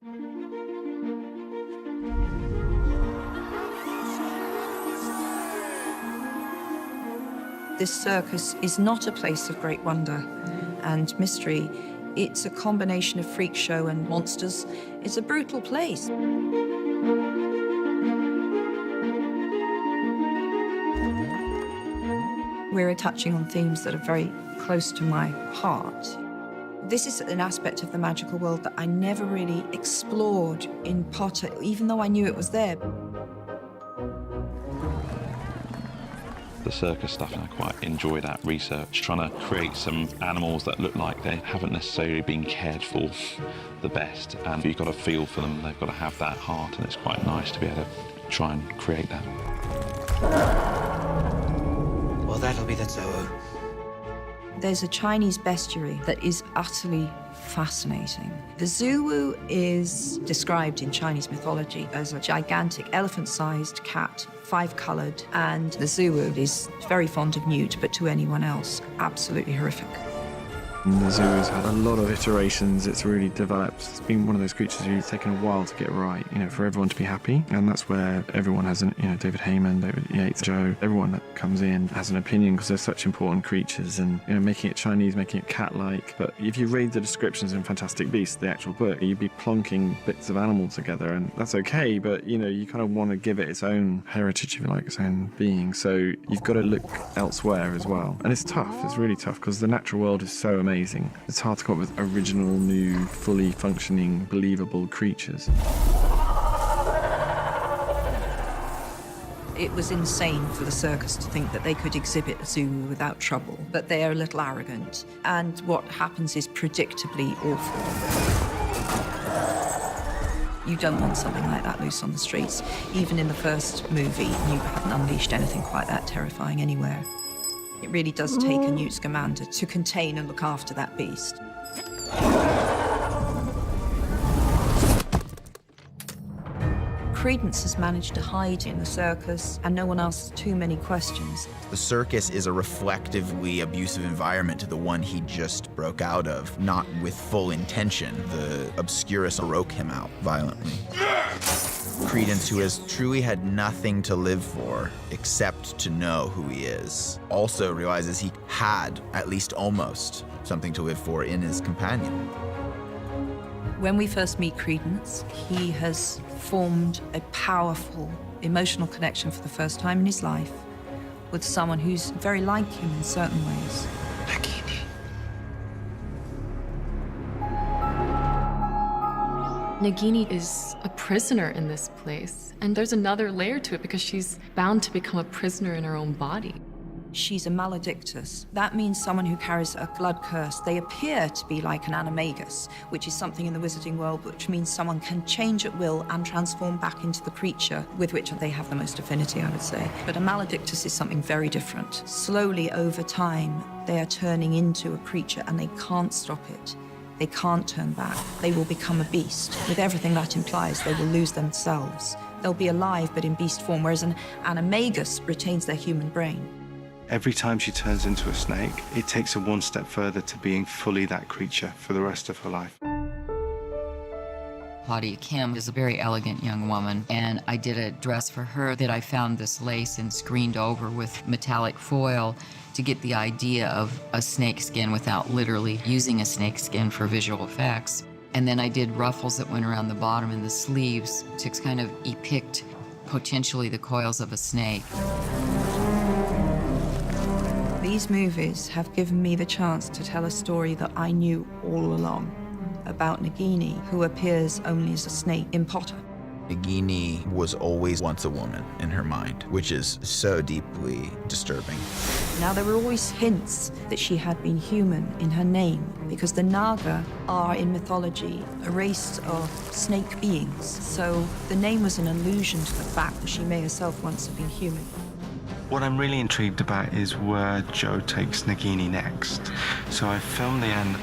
This circus is not a place of great wonder and mystery. It's a combination of freak show and monsters. It's a brutal place. We're touching on themes that are very close to my heart. This is an aspect of the magical world that I never really explored in Potter, even though I knew it was there. The circus stuff, and I quite enjoy that research, trying to create some animals that look like they haven't necessarily been cared for the best, and you've got to feel for them, they've got to have that heart, and it's quite nice to be able to try and create that. Well, that'll be the zoo. There's a Chinese bestiary that is utterly fascinating. The Zulu is described in Chinese mythology as a gigantic elephant-sized cat, 5-colored, and the Zulu is very fond of newt, but to anyone else, absolutely horrific. The zoo has had a lot of iterations. It's really developed. It's been one of those creatures who's taken a while to get right, for everyone to be happy. And that's where everyone has David Heyman, David Yates, Joe, everyone that comes in has an opinion because they're such important creatures, and, making it Chinese, making it cat-like. But if you read the descriptions in Fantastic Beasts, the actual book, you'd be plonking bits of animal together, and that's okay, but, you kind of want to give it its own heritage, if you like, its own being. So you've got to look elsewhere as well. And it's tough. It's really tough because the natural world is so amazing. It's hard to come up with original, new, fully functioning, believable creatures. It was insane for the circus to think that they could exhibit a Zulu without trouble, but they are a little arrogant, and what happens is predictably awful. You don't want something like that loose on the streets. Even in the first movie, you haven't unleashed anything quite that terrifying anywhere. It really does take a newt scamander to contain and look after that beast. Credence has managed to hide in the circus, and no one asks too many questions. The circus is a reflectively abusive environment to the one he just broke out of, not with full intention. The obscurus broke him out violently. Credence, who has truly had nothing to live for except to know who he is, also realizes he had, at least almost, something to live for in his companion. When we first meet Credence, he has formed a powerful emotional connection for the first time in his life with someone who's very like him in certain ways. Nagini is a prisoner in this place, and there's another layer to it because she's bound to become a prisoner in her own body. She's a maledictus. That means someone who carries a blood curse. They appear to be like an animagus, which is something in the wizarding world, which means someone can change at will and transform back into the creature with which they have the most affinity, I would say. But a maledictus is something very different. Slowly, over time, they are turning into a creature and they can't stop it. They can't turn back. They will become a beast. With everything that implies, they will lose themselves. They'll be alive, but in beast form, whereas an animagus retains their human brain. Every time she turns into a snake, it takes her one step further to being fully that creature for the rest of her life. Claudia Kim is a very elegant young woman, and I did a dress for her that I found this lace and screened over with metallic foil to get the idea of a snake skin without literally using a snake skin for visual effects. And then I did ruffles that went around the bottom and the sleeves to kind of depict potentially the coils of a snake. These movies have given me the chance to tell a story that I knew all along about Nagini, who appears only as a snake in Potter. Nagini was always once a woman in her mind, which is so deeply disturbing. Now, there were always hints that she had been human in her name, because the Naga are, in mythology, a race of snake beings. So the name was an allusion to the fact that she may herself once have been human. What I'm really intrigued about is where Joe takes Nagini next. So I filmed the end,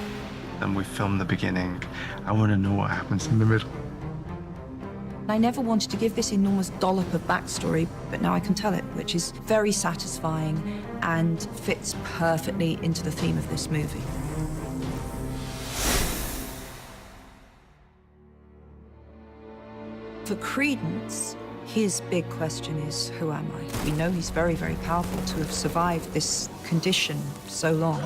and we filmed the beginning. I want to know what happens in the middle. I never wanted to give this enormous dollop of backstory, but now I can tell it, which is very satisfying and fits perfectly into the theme of this movie. For Credence, his big question is, who am I? We know he's very, very powerful to have survived this condition so long.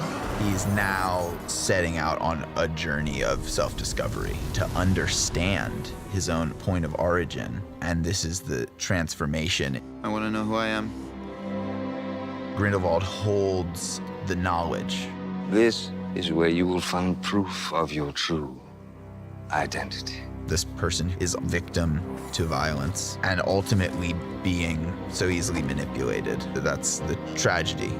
He's now setting out on a journey of self-discovery to understand his own point of origin, and this is the transformation. I want to know who I am. Grindelwald holds the knowledge. This is where you will find proof of your true identity. This person is a victim to violence and ultimately being so easily manipulated. That's the tragedy.